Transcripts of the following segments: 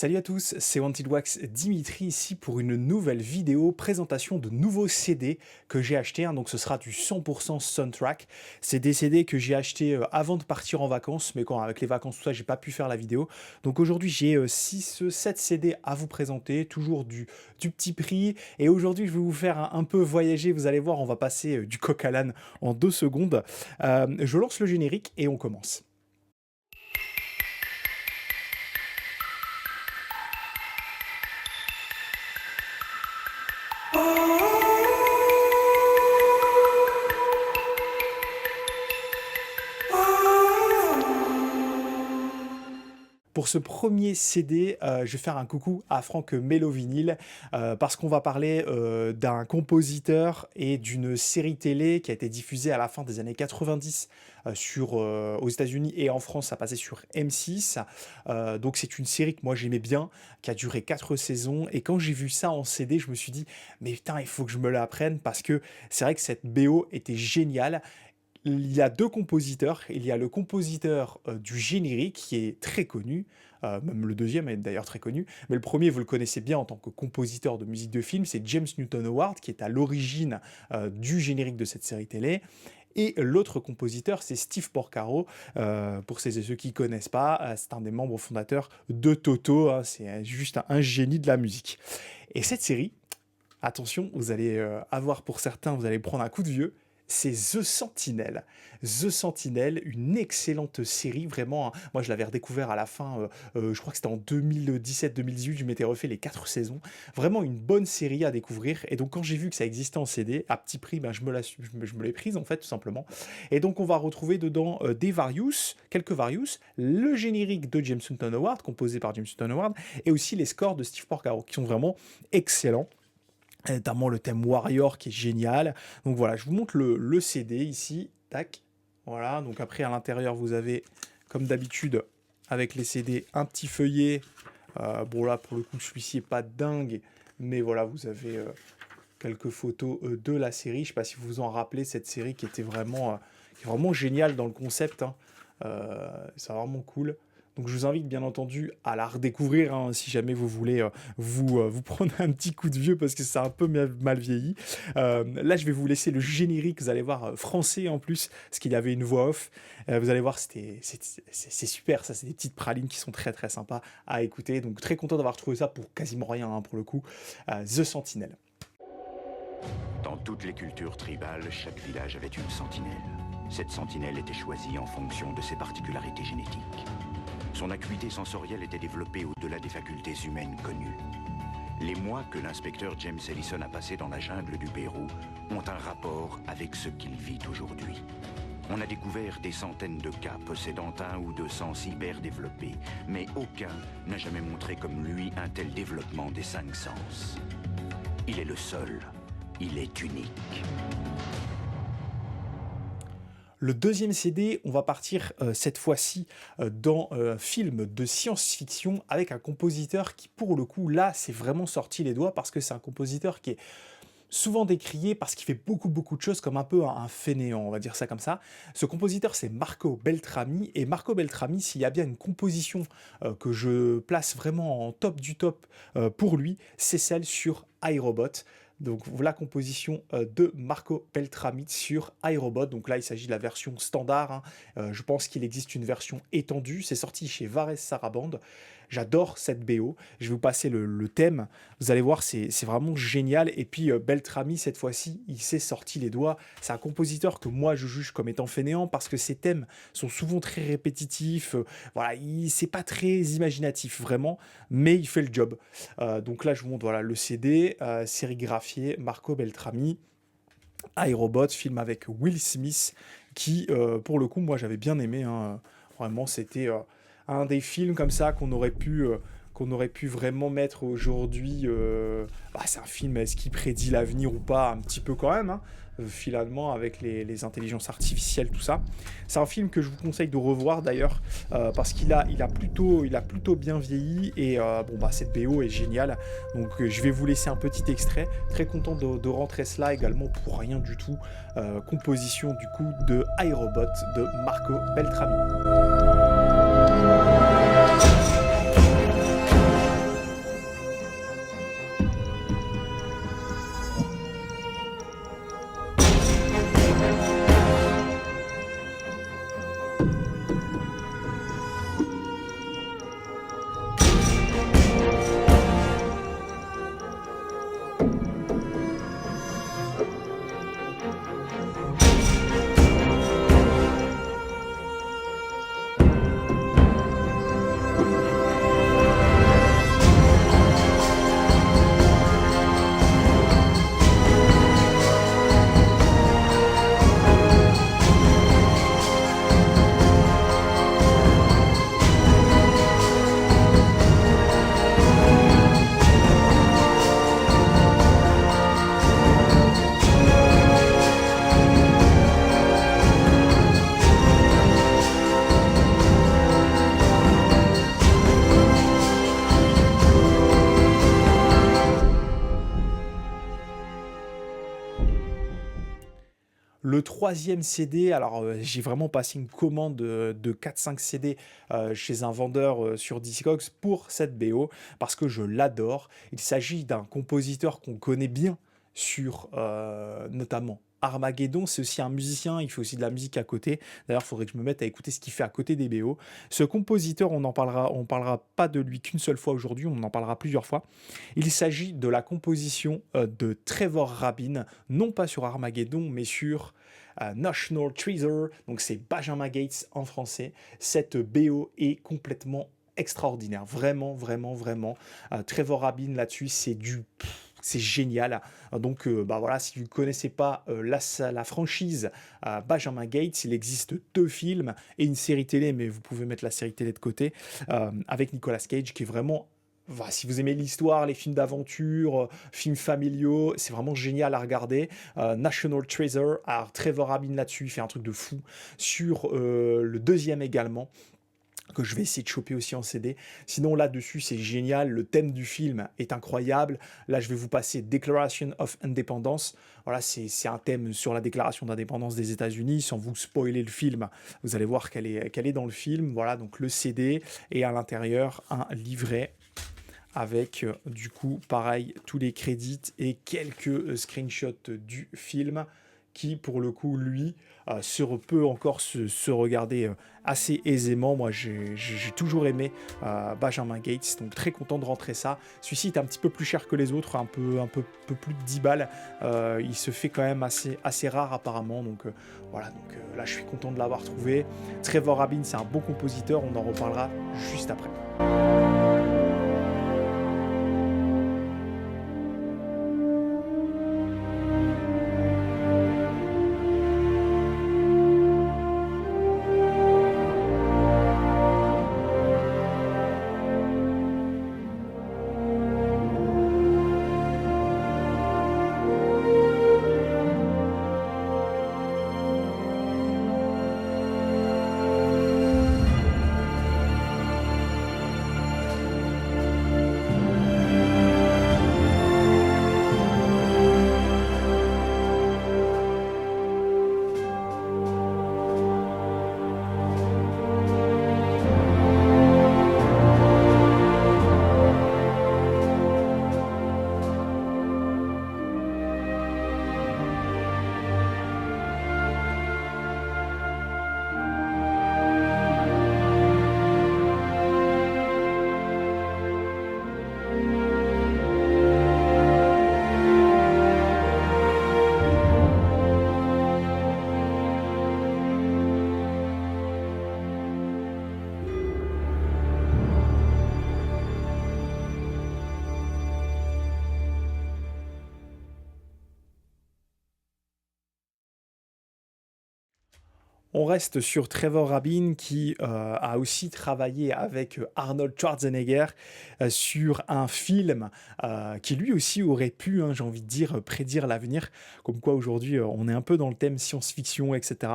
Salut à tous, c'est Wanted Wax Dimitri ici pour une nouvelle vidéo présentation de nouveaux CD que j'ai acheté. Donc ce sera du 100% soundtrack. C'est des CD que j'ai acheté avant de partir en vacances, mais quand avec les vacances tout ça, j'ai pas pu faire la vidéo. Donc aujourd'hui j'ai 7 CD à vous présenter, toujours du petit prix. Et aujourd'hui je vais vous faire un peu voyager. Vous allez voir, on va passer du coq à l'âne en 2 secondes. Je lance le générique et on commence. Pour ce premier CD, je vais faire un coucou à Franck Mélovinil parce qu'on va parler d'un compositeur et d'une série télé qui a été diffusée à la fin des années 90 aux États-Unis et en France, ça passait sur M6. Donc c'est une série que moi j'aimais bien, qui a duré 4 saisons. Et quand j'ai vu ça en CD, je me suis dit, mais putain, il faut que je me l'apprenne parce que c'est vrai que cette BO était géniale. Il y a 2 compositeurs. Il y a le compositeur du générique qui est très connu, même le deuxième est d'ailleurs très connu, mais le premier vous le connaissez bien en tant que compositeur de musique de film, c'est James Newton Howard qui est à l'origine du générique de cette série télé. Et l'autre compositeur, c'est Steve Porcaro. Pour celles et ceux qui ne connaissent pas, c'est un des membres fondateurs de Toto. C'est juste un génie de la musique. Et cette série, attention, vous allez avoir pour certains, vous allez prendre un coup de vieux, c'est The Sentinel. The Sentinel, une excellente série, vraiment. Moi, je l'avais redécouvert à la fin, je crois que c'était en 2017-2018, je m'étais refait les 4 saisons. Vraiment une bonne série à découvrir. Et donc, quand j'ai vu que ça existait en CD, à petit prix, ben, je me l'ai prise, en fait, tout simplement. Et donc, on va retrouver dedans quelques Various, le générique de James Newton Howard, composé par James Newton Howard, et aussi les scores de Steve Porcaro, qui sont vraiment excellents. Notamment le thème Warrior qui est génial. Donc voilà, je vous montre le CD ici. Tac. Voilà, donc après à l'intérieur vous avez, comme d'habitude, avec les CD, un petit feuillet. Bon là pour le coup celui-ci n'est pas dingue, mais voilà, vous avez quelques photos de la série. Je ne sais pas si vous vous en rappelez, cette série qui était vraiment géniale dans le concept. C'est vraiment cool. Donc je vous invite bien entendu à la redécouvrir si jamais vous voulez vous prendre un petit coup de vieux parce que c'est un peu mal vieilli. Là je vais vous laisser le générique, vous allez voir français en plus, parce qu'il y avait une voix off. Vous allez voir, c'est super, ça c'est des petites pralines qui sont très très sympas à écouter. Donc très content d'avoir trouvé ça pour quasiment rien pour le coup. The Sentinel. Dans toutes les cultures tribales, chaque village avait une sentinelle. Cette sentinelle était choisie en fonction de ses particularités génétiques. Son acuité sensorielle était développée au-delà des facultés humaines connues. Les mois que l'inspecteur James Ellison a passés dans la jungle du Pérou ont un rapport avec ce qu'il vit aujourd'hui. On a découvert des centaines de cas possédant un ou deux sens hyper développés, mais aucun n'a jamais montré comme lui un tel développement des 5 sens. Il est le seul, il est unique. Le deuxième CD, on va partir cette fois-ci dans un film de science-fiction avec un compositeur qui, pour le coup, là, s'est vraiment sorti les doigts parce que c'est un compositeur qui est souvent décrié parce qu'il fait beaucoup de choses comme un peu un fainéant, on va dire ça comme ça. Ce compositeur, c'est Marco Beltrami. Et Marco Beltrami, s'il y a bien une composition que je place vraiment en top du top pour lui, c'est celle sur iRobot. Donc la composition de Marco Beltrami sur iRobot. Donc là, il s'agit de la version standard. Je pense qu'il existe une version étendue. C'est sorti chez Vares Sarabande. J'adore cette BO. Je vais vous passer le thème. Vous allez voir, c'est vraiment génial. Et puis Beltrami, cette fois-ci, il s'est sorti les doigts. C'est un compositeur que moi, je juge comme étant fainéant parce que ses thèmes sont souvent très répétitifs. Voilà, c'est pas très imaginatif, vraiment. Mais il fait le job. Donc là, je vous montre voilà, le CD, sérigraphié, Marco Beltrami, iRobot, film avec Will Smith, qui, pour le coup, moi, j'avais bien aimé. Vraiment, c'était un des films comme ça qu'on aurait pu vraiment mettre aujourd'hui. C'est un film, est-ce qu'il prédit l'avenir ou pas? Un petit peu quand même, finalement, avec les intelligences artificielles, tout ça. C'est un film que je vous conseille de revoir d'ailleurs, parce qu'il a plutôt bien vieilli, et cette BO est géniale. Donc je vais vous laisser un petit extrait. Très content de rentrer cela également pour rien du tout. Composition du coup de iRobot de Marco Beltrami. Le troisième CD, alors j'ai vraiment passé une commande de 4-5 CD chez un vendeur sur Discogs pour cette BO parce que je l'adore. Il s'agit d'un compositeur qu'on connaît bien sur notamment Armageddon. C'est aussi un musicien, il fait aussi de la musique à côté. D'ailleurs, il faudrait que je me mette à écouter ce qu'il fait à côté des BO. Ce compositeur, on parlera pas de lui qu'une seule fois aujourd'hui, on en parlera plusieurs fois. Il s'agit de la composition de Trevor Rabin, non pas sur Armageddon, mais sur National Treasure, donc c'est Benjamin Gates en français. Cette BO est complètement extraordinaire, vraiment, vraiment, vraiment. Trevor Rabin là-dessus, c'est génial. Donc, voilà, si vous ne connaissez pas la franchise Benjamin Gates, il existe 2 films et une série télé, mais vous pouvez mettre la série télé de côté, avec Nicolas Cage, qui est vraiment... Si vous aimez l'histoire, les films d'aventure, films familiaux, c'est vraiment génial à regarder. National Treasure, alors Trevor Rabin là-dessus, il fait un truc de fou. Sur le deuxième également, que je vais essayer de choper aussi en CD. Sinon, là-dessus, c'est génial. Le thème du film est incroyable. Là, je vais vous passer Declaration of Independence. Voilà, c'est un thème sur la déclaration d'indépendance des États-Unis. Sans vous spoiler le film, vous allez voir qu'elle est dans le film. Voilà, donc le CD et à l'intérieur, un livret avec du coup pareil tous les crédits et quelques screenshots du film qui pour le coup lui peut encore se regarder assez aisément. Moi j'ai toujours aimé Benjamin Gates, donc très content de rentrer ça. Celui-ci est un petit peu plus cher que les autres, un peu plus de 10 balles. Il se fait quand même assez rare apparemment, donc voilà, donc là je suis content de l'avoir trouvé. Trevor Rabin, c'est un bon compositeur, on en reparlera juste après. On reste sur Trevor Rabin qui a aussi travaillé avec Arnold Schwarzenegger sur un film qui lui aussi aurait pu, j'ai envie de dire, prédire l'avenir. Comme quoi aujourd'hui on est un peu dans le thème science-fiction, etc.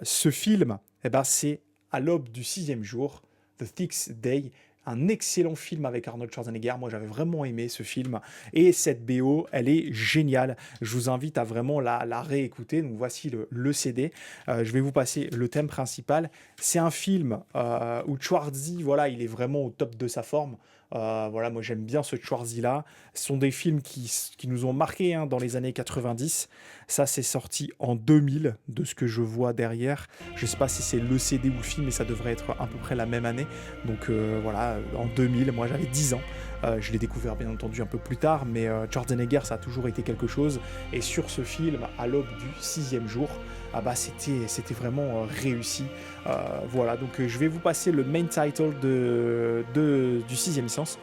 Ce film, c'est À l'aube du 6e jour, The Sixth Day. Un excellent film avec Arnold Schwarzenegger. Moi, j'avais vraiment aimé ce film. Et cette BO, elle est géniale. Je vous invite à vraiment la réécouter. Donc, voici le CD. Je vais vous passer le thème principal. C'est un film où Schwarzy, voilà, il est vraiment au top de sa forme. Voilà, moi j'aime bien ce Schwarzy-là. Ce sont des films qui nous ont marqué dans les années 90. Ça, c'est sorti en 2000, de ce que je vois derrière. Je ne sais pas si c'est le CD ou le film, mais ça devrait être à peu près la même année. Donc voilà, en 2000, moi j'avais 10 ans. Je l'ai découvert bien entendu un peu plus tard, mais Schwarzenegger, ça a toujours été quelque chose. Et sur ce film, À l'aube du 6e jour, c'était vraiment réussi. Voilà, donc je vais vous passer le main title du 6e sens.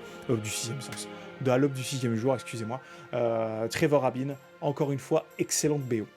De À l'aube du 6e jour, excusez-moi. Trevor Rabin, encore une fois, excellente BO.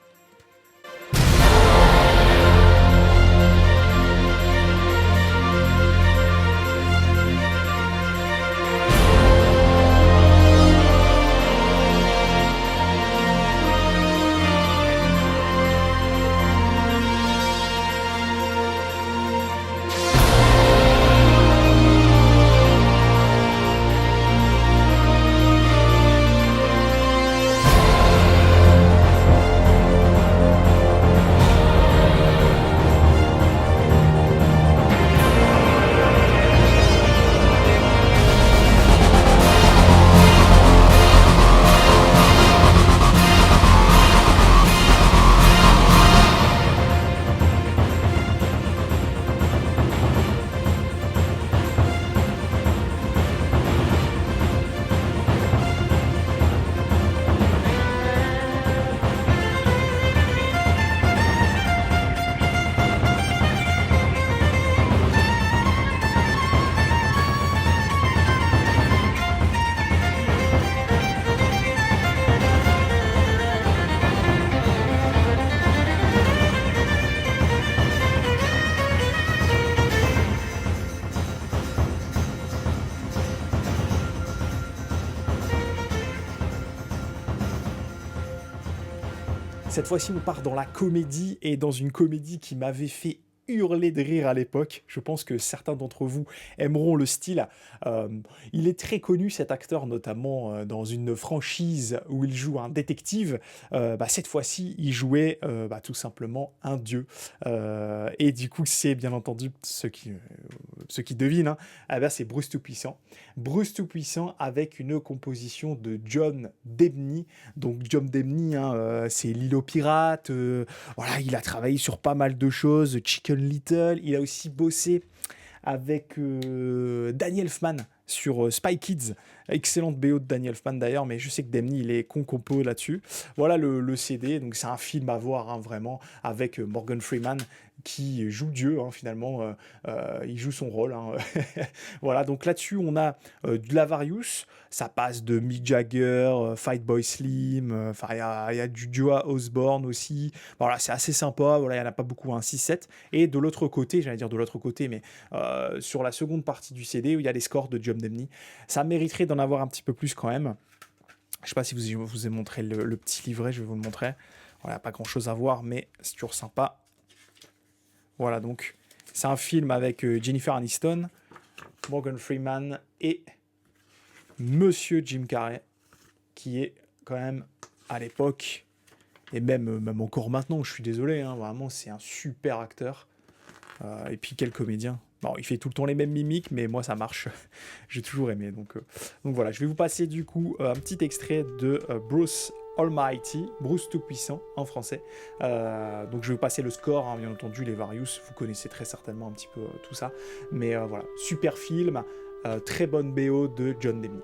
Cette fois-ci, on part dans la comédie et dans une comédie qui m'avait fait hurler de rire à l'époque. Je pense que certains d'entre vous aimeront le style. Euh, il est très connu, cet acteur, notamment dans une franchise où il joue un détective. Cette fois-ci, il jouait tout simplement un dieu. Et du coup, c'est bien entendu ceux qui devinent, hein, c'est Bruce Tout-Puissant. Bruce Tout-Puissant avec une composition de John Debney. Donc John Debney, hein, c'est l'île aux pirates. Voilà, il a travaillé sur pas mal de choses. Chicken Little. Il a aussi bossé avec Danny Elfman sur Spy Kids. Excellente BO de Danny Elfman d'ailleurs, mais je sais que Debney il est compo là-dessus. Voilà le CD, donc c'est un film à voir, hein, vraiment, avec Morgan Freeman qui joue Dieu, hein, finalement, il joue son rôle, hein. Voilà, donc là-dessus on a de Lavarius, ça passe de Mick Jagger, Fatboy Slim, il y a du Joe Osborne aussi. Voilà, c'est assez sympa, voilà, il n'y en a pas beaucoup, hein, 6-7. Et de l'autre côté, j'allais dire de l'autre côté, mais sur la seconde partie du CD où il y a les scores de John Debney, ça mériterait d'en avoir un petit peu plus quand même. Je sais pas si vous ai montré le petit livret, je vais vous le montrer. Voilà, pas grand chose à voir, mais c'est toujours sympa. Voilà, donc c'est un film avec Jennifer Aniston, Morgan Freeman et Monsieur Jim Carrey, qui est quand même à l'époque, et même encore maintenant, je suis désolé, hein, vraiment c'est un super acteur. Et puis quel comédien. Bon, il fait tout le temps les mêmes mimiques, mais moi ça marche. J'ai toujours aimé. Donc voilà, je vais vous passer du coup un petit extrait de Bruce Almighty, Bruce Tout-Puissant en français. Donc je vais vous passer le score, hein, bien entendu, les Various, vous connaissez très certainement un petit peu tout ça. Mais voilà, super film, très bonne BO de John Debney.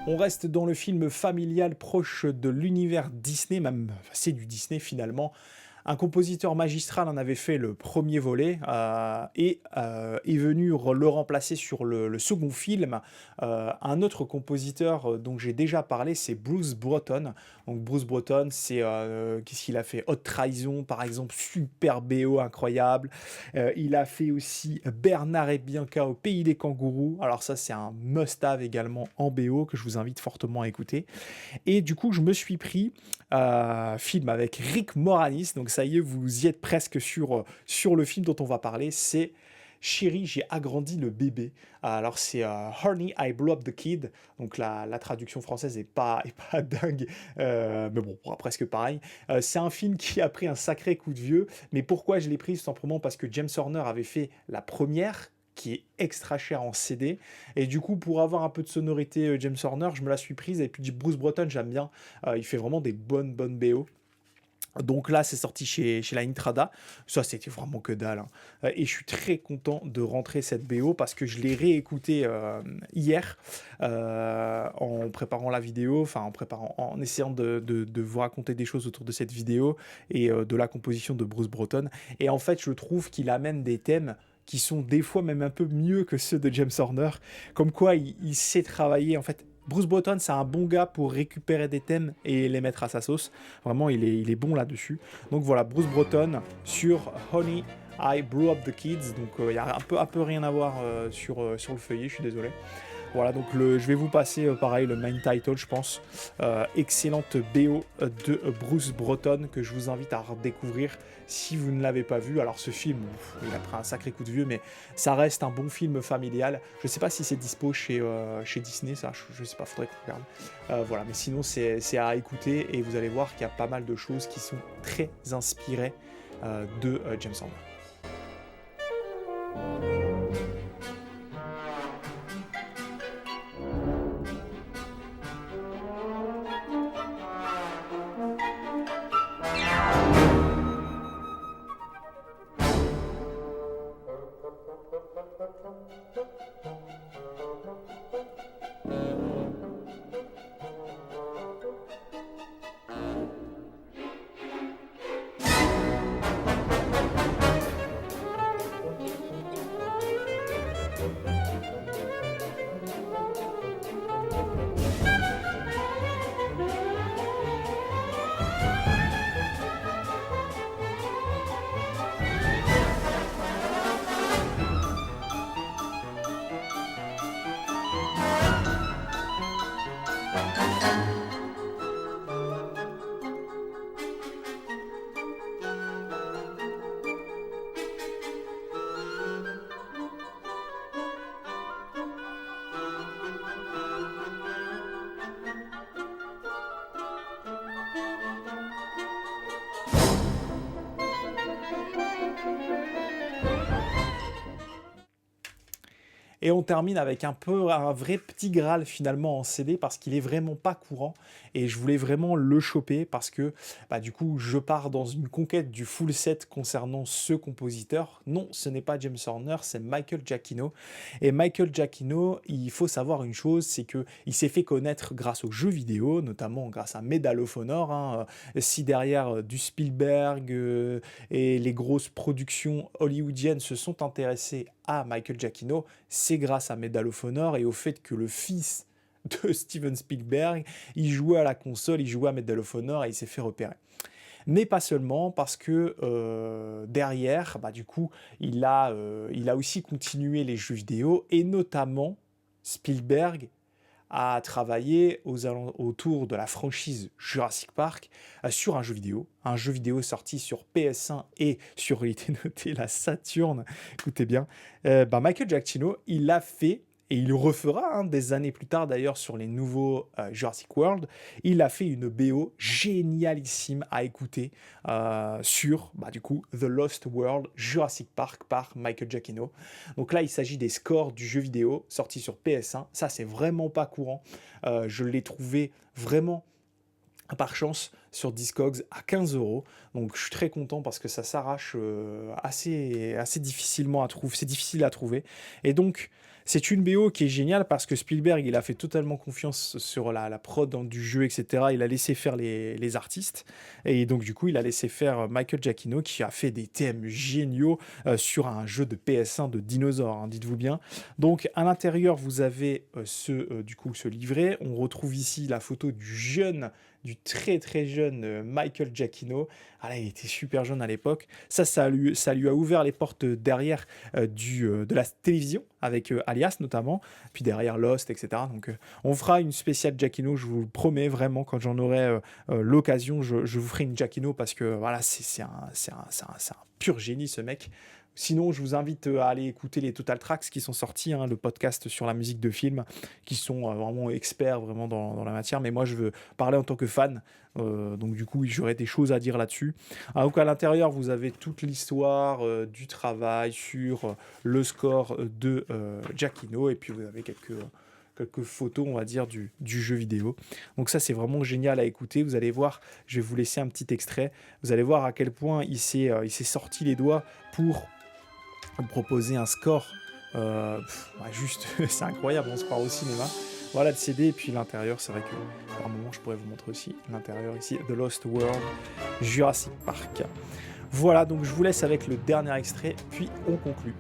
On reste dans le film familial proche de l'univers Disney, même c'est du Disney finalement. Un compositeur magistral en avait fait le premier volet et est venu le remplacer sur le second film. Un autre compositeur dont j'ai déjà parlé, c'est Bruce Broughton. Donc Bruce Broughton, c'est qu'est-ce qu'il a fait? Haute Trahison, par exemple, super BO incroyable. Il a fait aussi Bernard et Bianca au Pays des Kangourous. Alors ça, c'est un must-have également en BO que je vous invite fortement à écouter. Et du coup, je me suis pris film avec Rick Moranis. Donc ça y est, vous y êtes presque sur le film dont on va parler. C'est Chérie, j'ai agrandi le bébé. Alors c'est Honey, I Blew Up the Kid. Donc la traduction française est pas dingue, mais bon, presque pareil. C'est un film qui a pris un sacré coup de vieux. Mais pourquoi je l'ai pris? Tout simplement parce que James Horner avait fait la première, qui est extra cher en CD. Et du coup, pour avoir un peu de sonorité James Horner, je me la suis prise. Et puis Bruce Broughton, j'aime bien. Il fait vraiment des bonnes BO. Donc là, c'est sorti chez la Intrada. Ça, c'était vraiment que dalle, hein. Et je suis très content de rentrer cette BO parce que je l'ai réécouté hier en préparant la vidéo, en essayant de vous raconter des choses autour de cette vidéo et de la composition de Bruce Broughton. Et en fait, je trouve qu'il amène des thèmes qui sont des fois même un peu mieux que ceux de James Horner. Comme quoi, il sait travailler, en fait. Bruce Broughton, c'est un bon gars pour récupérer des thèmes et les mettre à sa sauce. Vraiment, il est bon là-dessus. Donc voilà, Bruce Broughton sur Honey, I Blew Up the Kids. Donc il y a un peu rien à voir sur le feuillet, je suis désolé. Voilà, donc je vais vous passer pareil le main title, je pense. Excellente BO de Bruce Broughton que je vous invite à redécouvrir si vous ne l'avez pas vu. Alors ce film, il a pris un sacré coup de vieux, mais ça reste un bon film familial. Je ne sais pas si c'est dispo chez Disney, ça, je ne sais pas, faudrait qu'on regarde. Voilà, mais sinon c'est à écouter et vous allez voir qu'il y a pas mal de choses qui sont très inspirées de James Horner. Et on termine avec un vrai petit Graal finalement en CD parce qu'il est vraiment pas courant et je voulais vraiment le choper parce que du coup je pars dans une conquête du full set concernant ce compositeur. Non, ce n'est pas James Horner, c'est Michael Giacchino. Et Michael Giacchino, il faut savoir une chose, c'est que il s'est fait connaître grâce aux jeux vidéo, notamment grâce à Medal of Honor. Si derrière du Spielberg et les grosses productions hollywoodiennes se sont intéressées à Michael Giacchino, c'est grâce à Medal of Honor et au fait que le fils de Steven Spielberg, il jouait à la console, il jouait à Medal of Honor et il s'est fait repérer. Mais pas seulement, parce que derrière, du coup, il a aussi continué les jeux vidéo et notamment Spielberg a travaillé autour de la franchise Jurassic Park sur un jeu vidéo sorti sur PS1 et sur, il était noté, la Saturn. Écoutez bien, Michael Giacchino, il l'a fait et il le refera des années plus tard d'ailleurs sur les nouveaux Jurassic World. Il a fait une BO génialissime à écouter sur du coup The Lost World Jurassic Park par Michael Giacchino. Donc là il s'agit des scores du jeu vidéo sorti sur PS1. Ça c'est vraiment pas courant. Je l'ai trouvé vraiment par chance sur Discogs à 15€. Donc je suis très content parce que ça s'arrache assez difficilement à trouver. C'est difficile à trouver. Et donc c'est une BO qui est géniale parce que Spielberg, il a fait totalement confiance sur la prod du jeu, etc. Il a laissé faire les artistes. Et donc, du coup, il a laissé faire Michael Giacchino qui a fait des thèmes géniaux sur un jeu de PS1 de dinosaures, dites-vous bien. Donc, à l'intérieur, vous avez ce livret. On retrouve ici la photo du très très jeune Michael Giacchino. Ah là, il était super jeune à l'époque. Ça lui a ouvert les portes derrière de la télévision avec Alias notamment, puis derrière Lost, etc. Donc on fera une spéciale Giacchino, je vous le promets vraiment, quand j'en aurai l'occasion, je vous ferai une Giacchino parce que voilà, c'est un pur génie ce mec. Sinon, je vous invite à aller écouter les Total Tracks qui sont sortis, le podcast sur la musique de film, qui sont vraiment experts vraiment dans la matière. Mais moi, je veux parler en tant que fan. Donc du coup, j'aurais des choses à dire là-dessus. Donc à l'intérieur, vous avez toute l'histoire du travail sur le score de Giacchino. Et puis, vous avez quelques photos, on va dire, du jeu vidéo. Donc ça, c'est vraiment génial à écouter. Vous allez voir, je vais vous laisser un petit extrait. Vous allez voir à quel point il s'est sorti les doigts pour proposer un score juste, c'est incroyable, on se croit au cinéma. Voilà le CD, et puis l'intérieur, c'est vrai que par moment je pourrais vous montrer aussi l'intérieur ici, The Lost World Jurassic Park. Voilà, donc je vous laisse avec le dernier extrait, puis on conclut.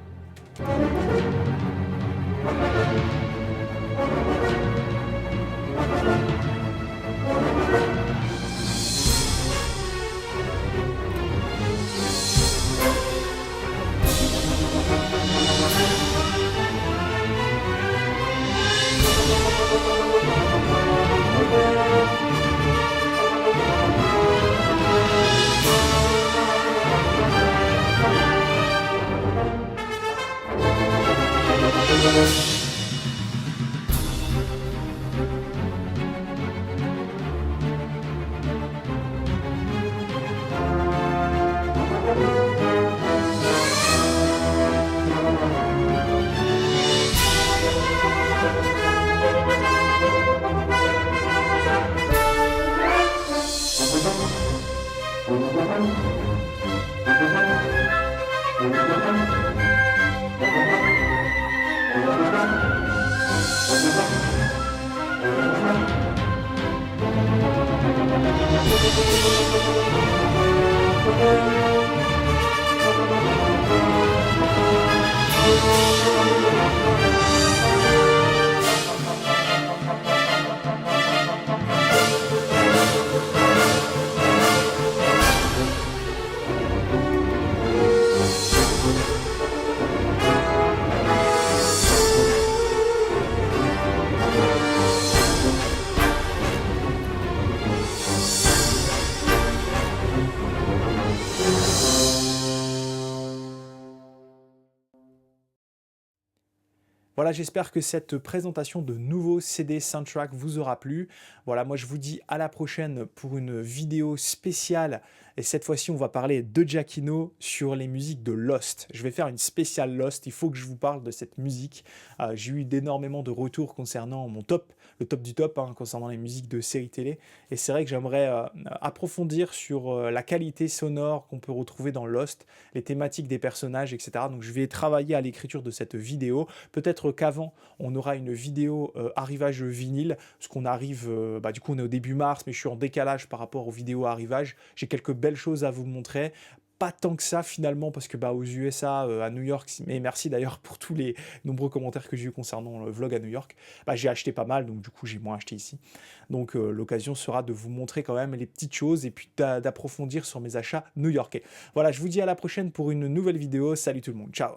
Voilà, j'espère que cette présentation de nouveaux CD Soundtrack vous aura plu. Voilà, moi je vous dis à la prochaine pour une vidéo spéciale. Et cette fois-ci, on va parler de Giacchino sur les musiques de Lost. Je vais faire une spéciale Lost, il faut que je vous parle de cette musique. J'ai eu d'énormément de retours concernant mon top, le top du top, hein, concernant les musiques de séries télé. Et c'est vrai que j'aimerais approfondir sur la qualité sonore qu'on peut retrouver dans Lost, les thématiques des personnages, etc. Donc je vais travailler à l'écriture de cette vidéo. Peut-être qu'avant, on aura une vidéo arrivage vinyle, parce qu'on arrive, du coup on est au début mars, mais je suis en décalage par rapport aux vidéos arrivage. J'ai quelques belles choses à vous montrer. Pas tant que ça finalement, parce que aux USA, à New York, mais merci d'ailleurs pour tous les nombreux commentaires que j'ai eu concernant le vlog à New York, j'ai acheté pas mal, donc du coup j'ai moins acheté ici. Donc l'occasion sera de vous montrer quand même les petites choses et puis d'approfondir sur mes achats new-yorkais. Voilà, je vous dis à la prochaine pour une nouvelle vidéo. Salut tout le monde, ciao!